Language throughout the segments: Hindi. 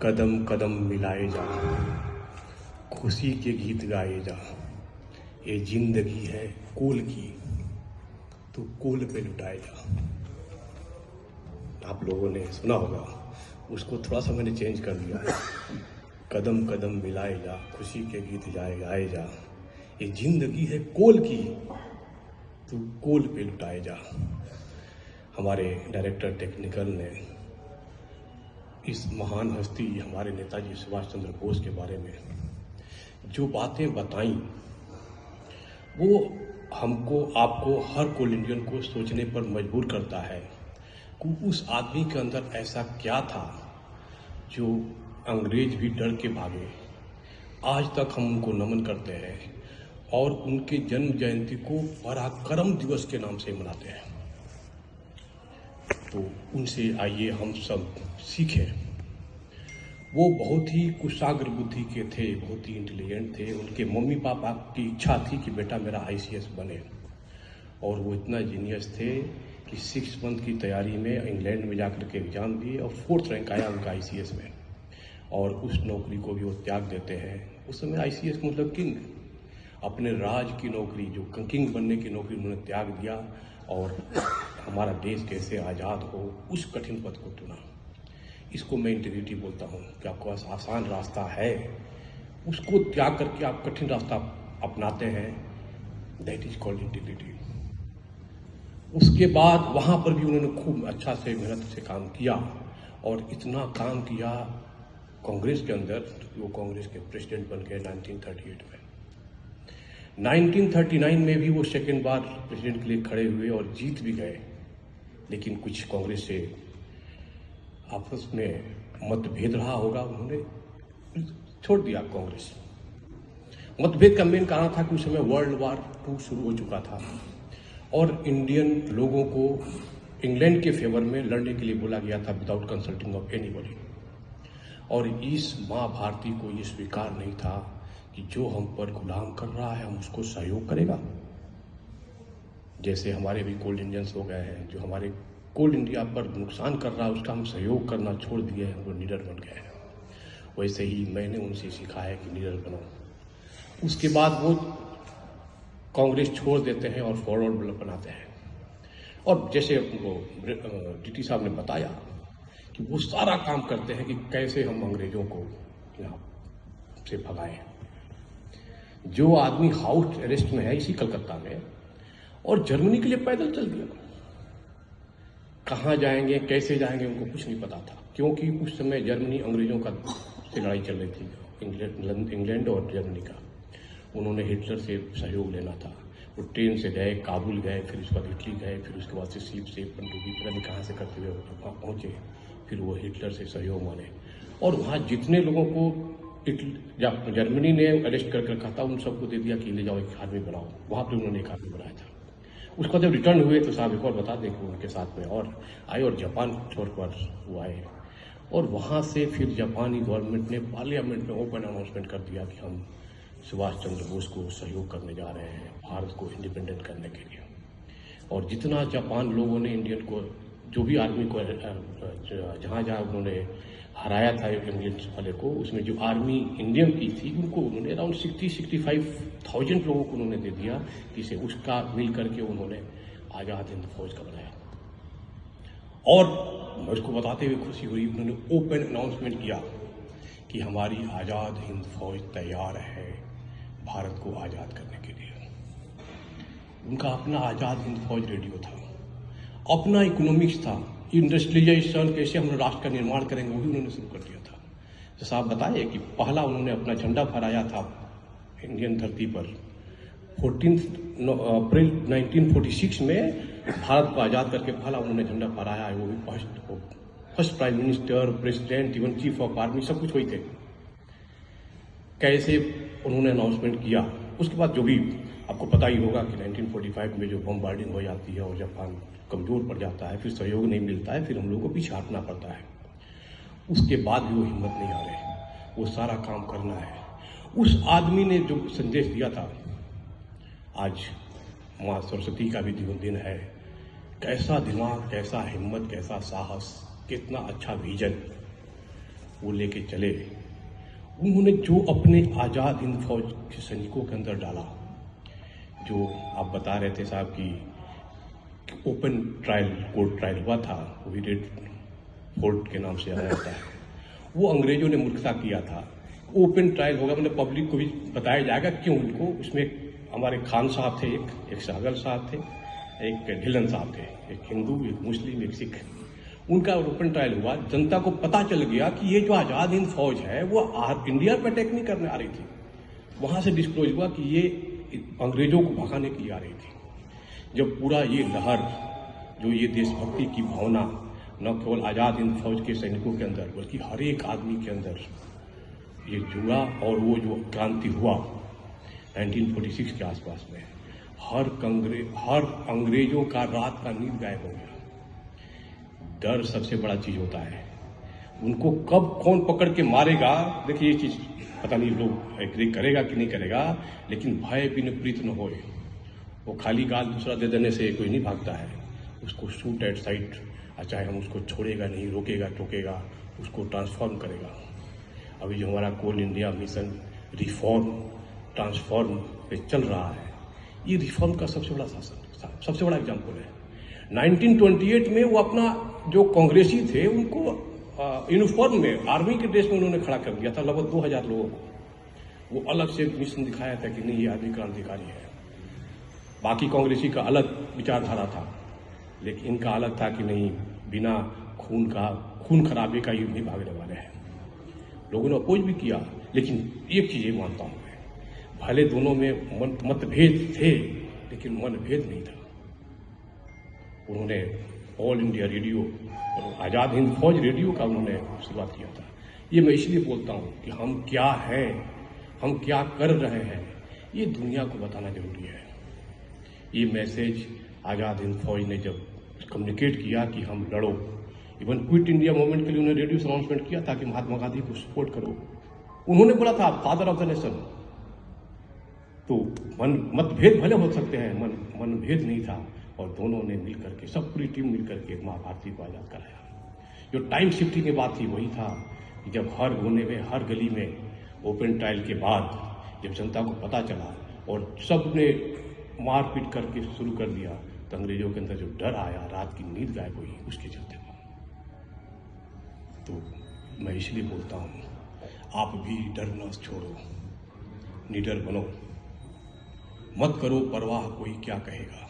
कदम कदम मिलाए जा, खुशी के गीत गाए जा। ये जिंदगी है कोल की, तो कोल पे लुटाए जा। आप लोगों ने सुना होगा, उसको थोड़ा सा मैंने चेंज कर दिया है। कदम कदम मिलाए जा, खुशी के गीत गाए जा। ये जिंदगी है कोल की, तो कोल पे लुटाए जा। हमारे डायरेक्टर टेक्निकल ने इस महान हस्ती हमारे नेताजी सुभाष चंद्र बोस के बारे में जो बातें बताई, वो हमको, आपको, हर कोल इंडियन को सोचने पर मजबूर करता है कि उस आदमी के अंदर ऐसा क्या था जो अंग्रेज भी डर के भागे। आज तक हम उनको नमन करते हैं और उनके जन्म जयंती को पराक्रम दिवस के नाम से मनाते हैं। तो उनसे आइए हम सब सीखें। वो बहुत ही कुशाग्र बुद्धि के थे, बहुत ही इंटेलिजेंट थे। उनके मम्मी पापा की इच्छा थी कि बेटा मेरा ICS बने, और वो इतना जीनियस थे कि 6 मंथ की तैयारी में इंग्लैंड में जाकर के एग्ज़ाम दिए और 4th रैंक आया उनका ICS में, और उस नौकरी को भी वो त्याग देते हैं। उस समय ICS मतलब किंग, अपने राज की नौकरी, जो किंग बनने की नौकरी उन्होंने त्याग दिया और हमारा देश कैसे आज़ाद हो उस कठिन पथ को चुना। इसको मैं इंटीग्रिटी बोलता हूँ कि आपके पास आसान रास्ता है, उसको त्याग करके आप कठिन रास्ता अपनाते हैं, दैट इज कॉल्ड इंटीग्रिटी। उसके बाद वहाँ पर भी उन्होंने खूब अच्छा से मेहनत से काम किया, और इतना काम किया कांग्रेस के अंदर कि वो कांग्रेस के प्रेसिडेंट बन गए 1938 में। 1939 में भी वो सेकेंड बार प्रेसिडेंट के लिए खड़े हुए और जीत भी गए, लेकिन कुछ कांग्रेस से आपस में मतभेद रहा होगा, उन्होंने छोड़ दिया कांग्रेस। मतभेद का मेन कारण था कि उस समय World War II शुरू हो चुका था और इंडियन लोगों को इंग्लैंड के फेवर में लड़ने के लिए बोला गया था विदाउट कंसल्टिंग ऑफ एनीबॉडी। और इस माँ भारती को ये स्वीकार नहीं था कि जो हम पर गुलाम कर रहा है हम उसको सहयोग करेगा। जैसे हमारे भी कोल्ड इंडियंस हो गए हैं, जो हमारे कोल इंडिया पर नुकसान कर रहा है उसका हम सहयोग करना छोड़ दिए हैं, वो लीडर बन गए हैं। वैसे ही मैंने उनसे सीखा है कि लीडर बनो। उसके बाद वो कांग्रेस छोड़ देते हैं और फॉरवर्ड बनाते हैं, और जैसे वो DT साहब ने बताया कि वो सारा काम करते हैं कि कैसे हम अंग्रेजों को यहाँ से भगाएं। जो आदमी हाउस अरेस्ट में है इसी कलकत्ता में, और जर्मनी के लिए पैदल चल दिया। कहाँ जाएंगे, कैसे जाएंगे, उनको कुछ नहीं पता था, क्योंकि उस समय जर्मनी अंग्रेजों का से लड़ाई चल रही थी, इंग्लैंड और जर्मनी का। उन्होंने हिटलर से सहयोग लेना था। वो ट्रेन से गए, काबुल गए, फिर उसके बाद इटली गए, फिर उसके बाद से सीप से पनडुब्बी पता नहीं कहाँ से करते हुए वहाँ पहुँचे। फिर वो हिटलर से सहयोग माने, और वहाँ जितने लोगों को जर्मनी ने अरेस्ट कर रखा था उन सबको दे दिया कि ले जाओ एक आर्मी बनाओ। वहाँ पर उन्होंने एक आर्मी बनाया था। उसका जब रिटर्न हुए तो साहब एक और बता दें कि उनके साथ में और आए, और जापान छोड़ कर वो आए, और वहाँ से फिर जापानी गवर्नमेंट ने पार्लियामेंट में ओपन अनाउंसमेंट कर दिया कि हम सुभाष चंद्र बोस को सहयोग करने जा रहे हैं भारत को इंडिपेंडेंट करने के लिए। और जितना जापान लोगों ने इंडियन को, जो भी आर्मी को जहाँ जहाँ उन्होंने हराया था इंडियंस वाले को, उसमें जो आर्मी इंडियन की थी उनको उन्होंने अराउंड 60-65,000 लोगों को उन्होंने दे दिया, जिसे उसका मिल करके उन्होंने आज़ाद हिंद फौज का बनाया। और मैं उसको बताते हुए खुशी हुई, उन्होंने ओपन अनाउंसमेंट किया कि हमारी आज़ाद हिंद फौज तैयार है भारत को आज़ाद करने के लिए। उनका अपना आज़ाद हिंद फौज रेडियो था, अपना इकोनॉमिक्स था, इंडस्ट्रियलाइजेशन कैसे हम राष्ट्र का निर्माण करेंगे वो भी उन्होंने शुरू कर दिया था। तो साहब बताइए कि पहला उन्होंने अपना झंडा फहराया था इंडियन धरती पर 14 अप्रैल 1946 में, भारत को आज़ाद करके पहला उन्होंने झंडा फहराया है। वो भी first prime minister, president, even chief of army सब कुछ वही थे। कैसे उन्होंने अनाउंसमेंट किया। उसके बाद जो भी आपको पता ही होगा कि 1945 में जो बमबार्डिंग हो जाती है और जापान कमज़ोर पड़ जाता है, फिर सहयोग नहीं मिलता है, फिर हम लोगों को पीछे हटना पड़ता है। उसके बाद भी वो हिम्मत नहीं हारे, वो सारा काम करना है। उस आदमी ने जो संदेश दिया था, आज माँ सरस्वती का भी दिन है, कैसा दिमाग, कैसा हिम्मत, कैसा साहस, कितना अच्छा विजन। वो लेके चले। उन्होंने जो अपने आज़ाद हिंद फौज के सैनिकों के अंदर डाला, जो आप बता रहे थे साहब कि ओपन ट्रायल, कोर्ट ट्रायल हुआ था, वो भी रेड फोर्ट के नाम से जाना जाता है, वो अंग्रेजों ने मूर्खता किया था। ओपन ट्रायल होगा, मतलब पब्लिक को भी बताया जाएगा क्यों उनको। उसमें हमारे खान साहब थे, एक सहगल साहब थे, एक ढिल्लन साहब थे, एक हिंदू, एक मुस्लिम, एक सिख। उनका ओपन ट्रायल हुआ। जनता को पता चल गया कि ये जो आज़ाद हिंद फौज है वो इंडिया पर अटैक नहीं करने आ रही थी। वहां से डिस्क्लोज हुआ कि ये अंग्रेजों को भगाने के लिए आ रही थी। जब पूरा ये लहर, जो ये देशभक्ति की भावना न केवल आज़ाद हिंद फौज के सैनिकों के अंदर बल्कि हर एक आदमी के अंदर ये जुड़ा, और वो जो क्रांति हुआ 1946 के आसपास में, हर अंग्रेजों का रात का नींद गायब हो गया। डर सबसे बड़ा चीज होता है। उनको कब कौन पकड़ के मारेगा, देखिए ये चीज पता नहीं लोग एग्री करेगा कि नहीं करेगा, लेकिन भय बिन प्रीत न होए। वो खाली गाल दूसरा दे देने से कोई नहीं भागता है। उसको शूट एट साइट, चाहे हम उसको छोड़ेगा नहीं, रोकेगा टोकेगा, उसको ट्रांसफॉर्म करेगा। अभी जो हमारा कोल इंडिया मिशन रिफॉर्म ट्रांसफॉर्म पे चल रहा है, ये रिफॉर्म का सबसे बड़ा सबसे बड़ा एग्जाम्पल है। 1928 में वो अपना जो कांग्रेसी थे उनको यूनिफॉर्म में, आर्मी के ड्रेस में उन्होंने खड़ा कर दिया था, लगभग 2000 लोगों को। वो अलग से मिशन दिखाया था कि नहीं, ये आदमी क्रांतिकारी है। बाकी कांग्रेसी का अलग विचारधारा था, लेकिन इनका अलग था कि नहीं, बिना खून खराबे का युद्ध नहीं भागने वाले हैं। लोगों ने अपोज भी किया, लेकिन एक चीज ये मानता हूं मैं, भले दोनों में मतभेद थे, लेकिन मनभेद नहीं था। उन्होंने ऑल इंडिया रेडियो और आज़ाद हिंद फौज रेडियो का उन्होंने शुरुआत किया था। ये मैं इसलिए बोलता हूँ कि हम क्या हैं, हम क्या कर रहे हैं, ये दुनिया को बताना जरूरी है। ये मैसेज आज़ाद हिंद फौज ने जब कम्युनिकेट किया कि हम लड़ो, इवन क्विट इंडिया मूवमेंट के लिए उन्होंने रेडियो से अनाउंसमेंट किया था कि महात्मा गांधी को सपोर्ट करो। उन्होंने बोला था फादर ऑफ द नेशन। तो मतभेद भले हो सकते हैं, मनभेद नहीं था, और दोनों ने मिलकर के, सब पूरी टीम मिलकर के माँ भारती को आज़ाद कराया। जो टाइम शिफ्टिंग की बात थी वही था कि जब हर कोने में, हर गली में ओपन ट्रायल के बाद जब जनता को पता चला और सब ने मारपीट करके शुरू कर दिया, तो अंग्रेजों के अंदर जो डर आया, रात की नींद गायब हुई, उसके चलते। तो मैं इसलिए बोलता हूँ, आप भी डर न छोड़ो, निडर बनो। मत करो परवाह कोई क्या कहेगा,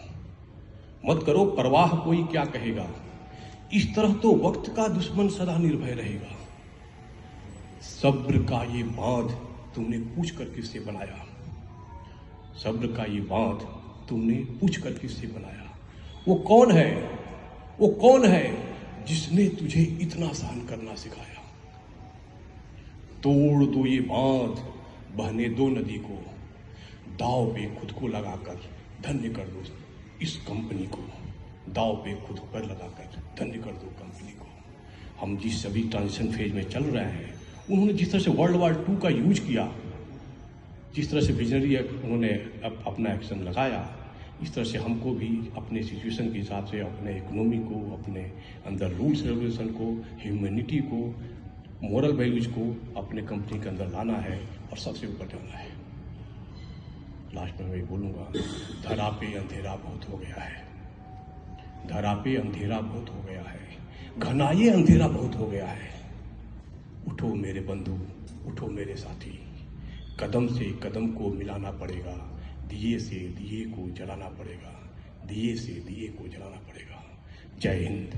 मत करो परवाह कोई क्या कहेगा। इस तरह तो वक्त का दुश्मन सदा निर्भय रहेगा। सब्र का ये बांध तुमने पूछ कर किससे बनाया, सब्र का ये बांध तुमने पूछ कर किससे बनाया। वो कौन है, वो कौन है जिसने तुझे इतना सहन करना सिखाया। तोड़ दो ये बांध, बहने दो नदी को, दाव पे खुद को लगाकर धन्य कर दो इस कंपनी को, दाव पे खुद पर लगाकर धन्य कर दो कंपनी को। हम जिस सभी ट्रांजिशन फेज में चल रहे हैं, उन्होंने जिस तरह से वर्ल्ड वॉर 2 का यूज किया, जिस तरह से विजनरी उन्होंने अपना एक्शन लगाया, इस तरह से हमको भी अपने सिचुएशन के हिसाब से अपने इकोनॉमी को, अपने अंदर रूल्स रेगुलेशन को, ह्यूमैनिटी को, मोरल वैल्यूज को अपने कंपनी के अंदर लाना है और सबसे ऊपर जाना है। लास्ट में मैं बोलूँगा, धरा पे अंधेरा बहुत हो गया है, धरा पे अंधेरा बहुत हो गया है, घनाए अंधेरा बहुत हो गया है। उठो मेरे बंधु, उठो मेरे साथी, कदम से कदम को मिलाना पड़ेगा, दिए से दिए को जलाना पड़ेगा, दिए से दिए को जलाना पड़ेगा। जय हिंद।